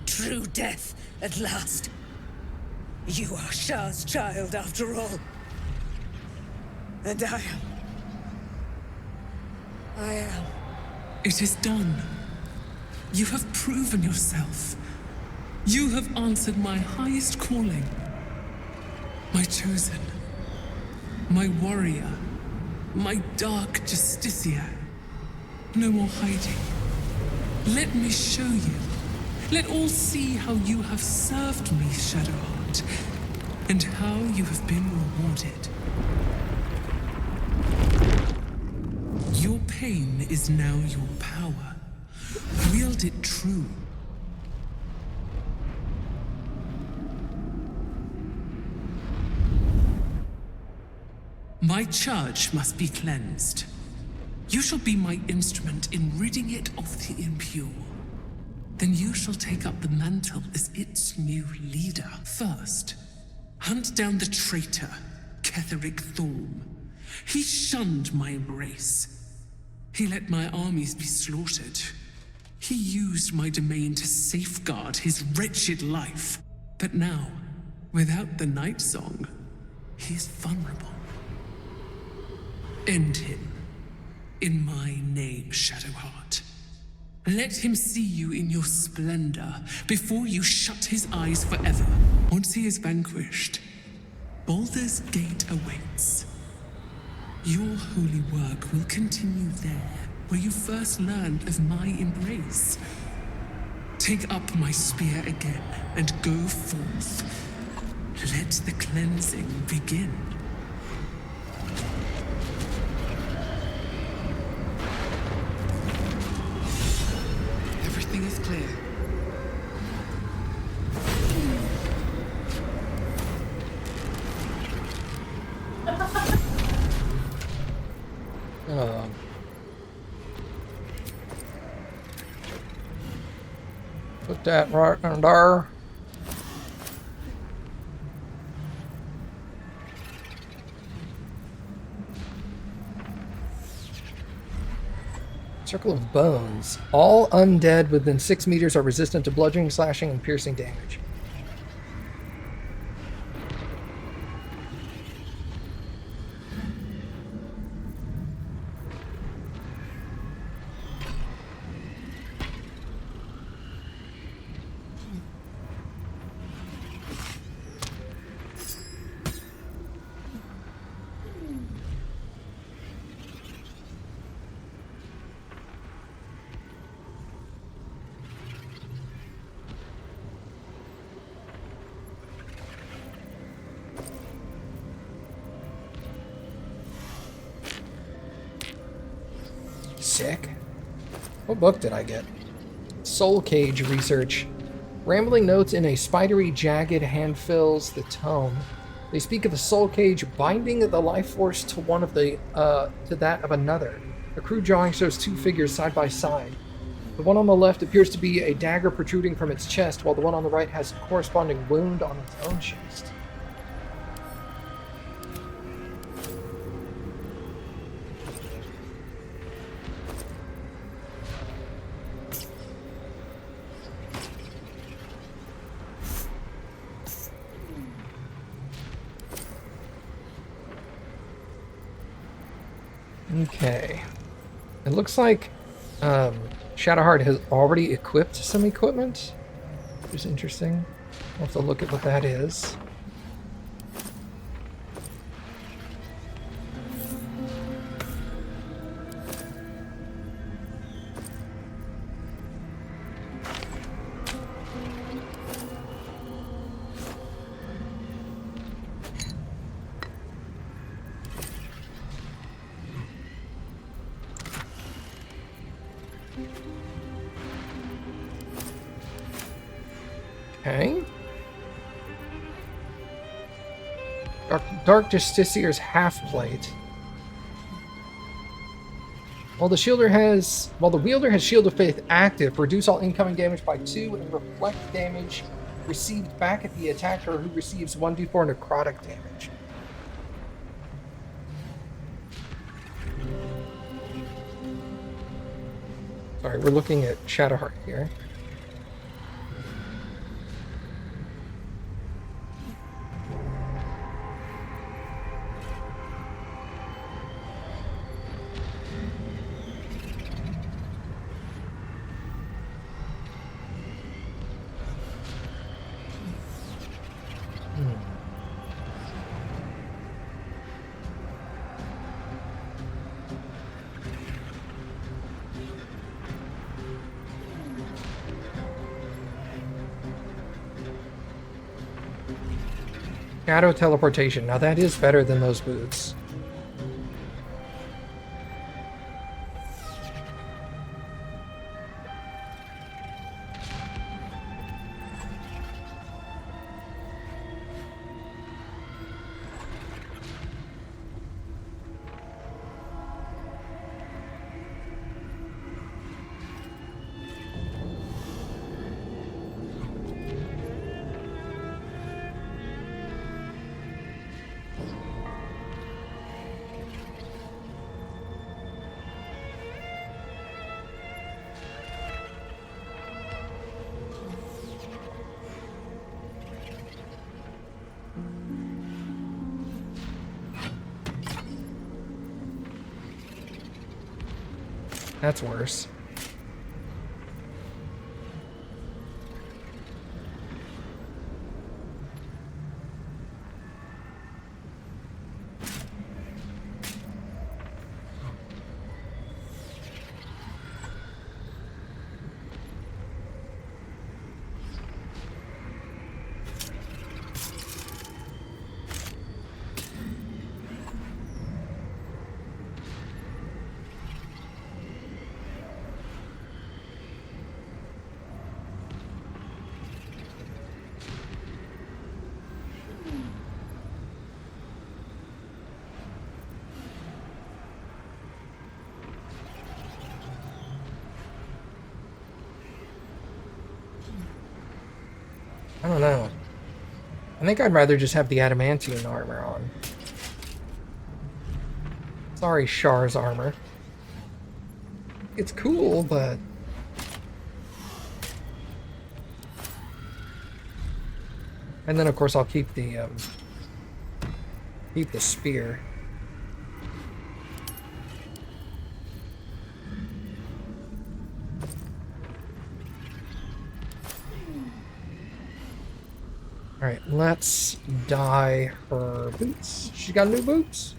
True death, at last. You are Shah's child, after all. And I am. It is done. You have proven yourself. You have answered my highest calling. My chosen. My warrior. My Dark Justicia. No more hiding. Let me show you. Let all see how you have served me, Shadowheart, and how you have been rewarded. Your pain is now your power. Wield it true. My church must be cleansed. You shall be my instrument in ridding it of the impure. Then you shall take up the mantle as its new leader. First, hunt down the traitor, Ketheric Thorm. He shunned my embrace. He let my armies be slaughtered. He used my domain to safeguard his wretched life. But now, without the Night Song, he is vulnerable. End him. In my name, Shadowheart. Let him see you in your splendor before you shut his eyes forever. Once he is vanquished, Baldur's Gate awaits. Your holy work will continue there, where you first learned of my embrace. Take up my spear again and go forth. Let the cleansing begin. Everything is clear. Put that right in there. Circle of Bones. All undead within 6 meters are resistant to bludgeoning, slashing, and piercing damage. Sick. What book did I get? Soul Cage Research. Rambling notes in a spidery, jagged hand fills the tome. They speak of the soul cage binding the life force to one of the to that of another. A crude drawing shows two figures side by side. The one on the left appears to be a dagger protruding from its chest, while the one on the right has a corresponding wound on its own chest. Okay. It looks like Shadowheart has already equipped some equipment, which is interesting. We'll have to look at what that is. Okay. Dark Justicier's half plate. While the wielder has Shield of Faith active, reduce all incoming damage by 2 and reflect damage received back at the attacker, who receives 1d4 necrotic damage. Sorry, we're looking at Shadowheart here. Shadow teleportation. Now that is better than those boots. That's worse. I don't know. I think I'd rather just have the adamantine armor on. Sorry, Char's armor. It's cool, but... And then, of course, I'll keep the spear. Alright, let's dye her boots. She got new boots?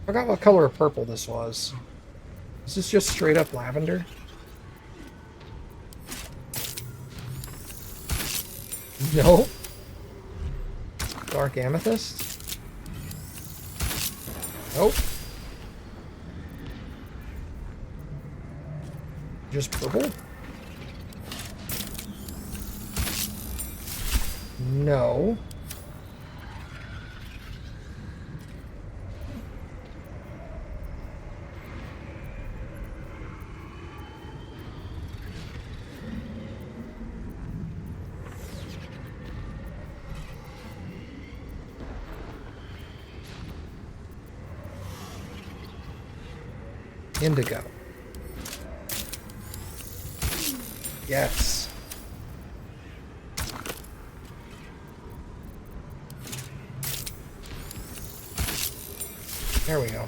Forgot what color of purple this was. Is this just straight up lavender? No. Dark amethyst? Nope. Just purple? No. Indigo. Yes. There we go.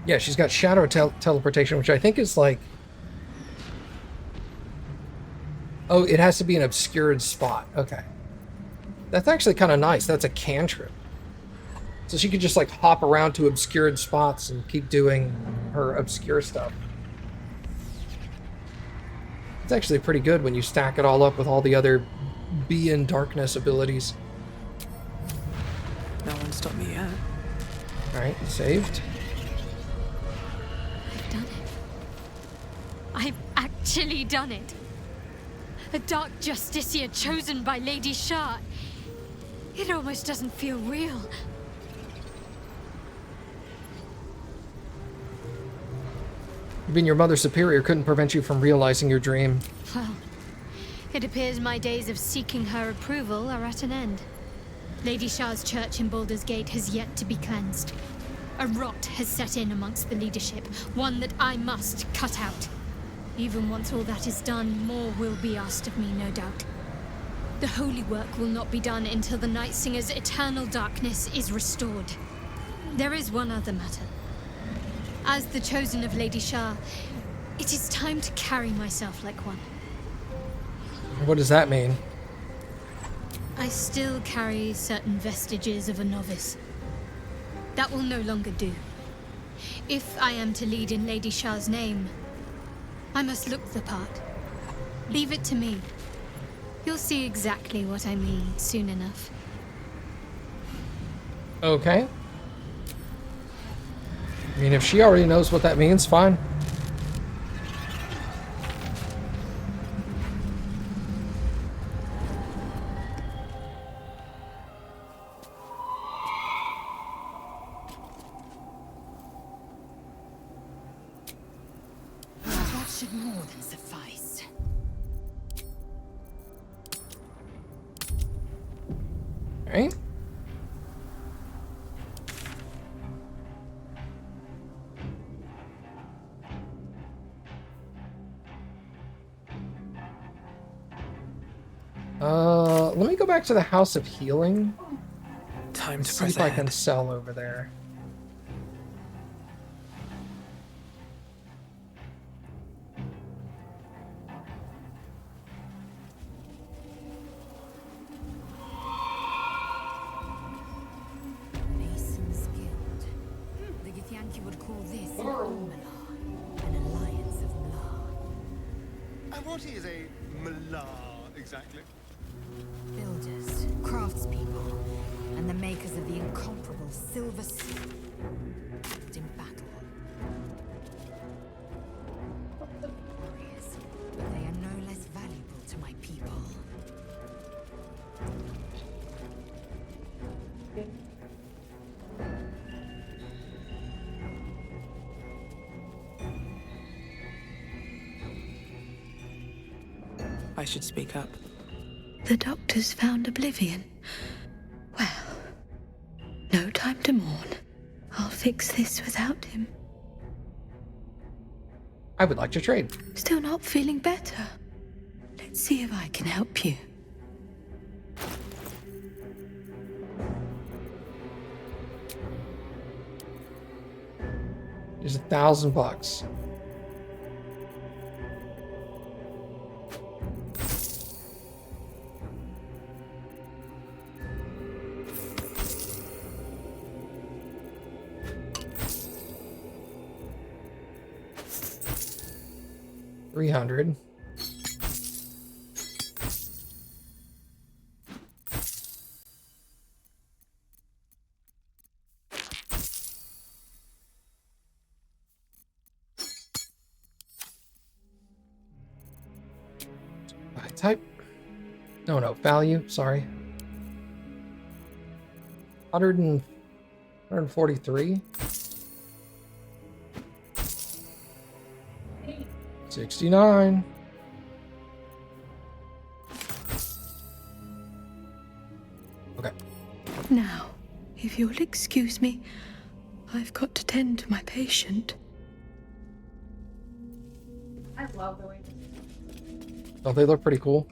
Yeah, she's got shadow teleportation, which I think is like... Oh, it has to be an obscured spot. Okay. That's actually kind of nice. That's a cantrip. So she could just like hop around to obscured spots and keep doing her obscure stuff. It's actually pretty good when you stack it all up with all the other be in darkness abilities. No one stopped me yet. Alright, saved. I've done it. I've actually done it. A dark justiciar chosen by Lady Shah. It almost doesn't feel real. Even your mother superior couldn't prevent you from realizing your dream. Well, it appears my days of seeking her approval are at an end. Lady Shah's church in Baldur's Gate has yet to be cleansed. A rot has set in amongst the leadership, one that I must cut out. Even once all that is done, more will be asked of me, no doubt. The holy work will not be done until the Night Singer's eternal darkness is restored. There is one other matter. As the chosen of Lady Shah, it is time to carry myself like one. What does that mean? I still carry certain vestiges of a novice. That will no longer do. If I am to lead in Lady Shah's name, I must look the part. Leave it to me. You'll see exactly what I mean soon enough. Okay. I mean, if she already knows what that means, fine. That should more than suffice. Alright. Let me go back to the House of Healing. time to See press if I ahead. can sell over there. Mason's Guild. The Githyanki would call this an Omelah, an alliance of Mla. And what is a Malar exactly? Builders, craftspeople, and the makers of the incomparable silver steel in battle. Warriors, but they are no less valuable to my people. I should speak up. The doctor's found oblivion. Well, no time to mourn. I'll fix this without him. I would like to trade. Still not feeling better? Let's see if I can help you. There's $1,000. $300. Type. No, value, sorry. 143. 69. Okay. Now, if you'll excuse me, I've got to tend to my patient. I love the way. Don't they look pretty cool?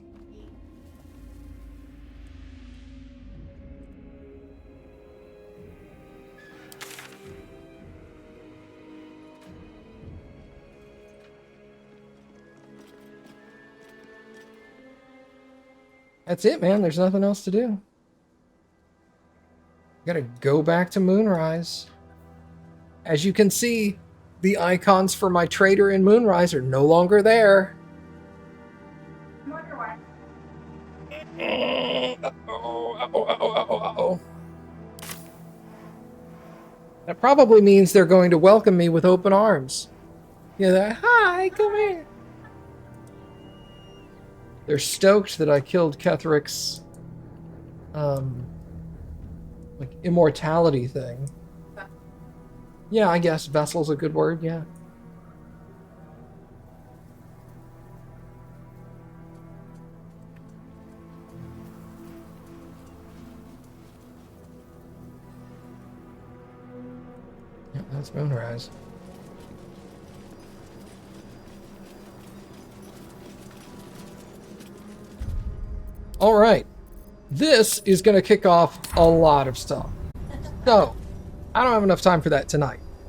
That's it, man. There's nothing else to do. Gotta go back to Moonrise. As you can see, the icons for my trader in Moonrise are no longer there. I wonder why. Uh-oh. That probably means they're going to welcome me with open arms. Yeah, they're, hi, come here. They're stoked that I killed Ketheric's, like, immortality thing. Yeah, I guess vessel's a good word, yeah. Yep, that's Moonrise. All right, this is going to kick off a lot of stuff. So, I don't have enough time for that tonight.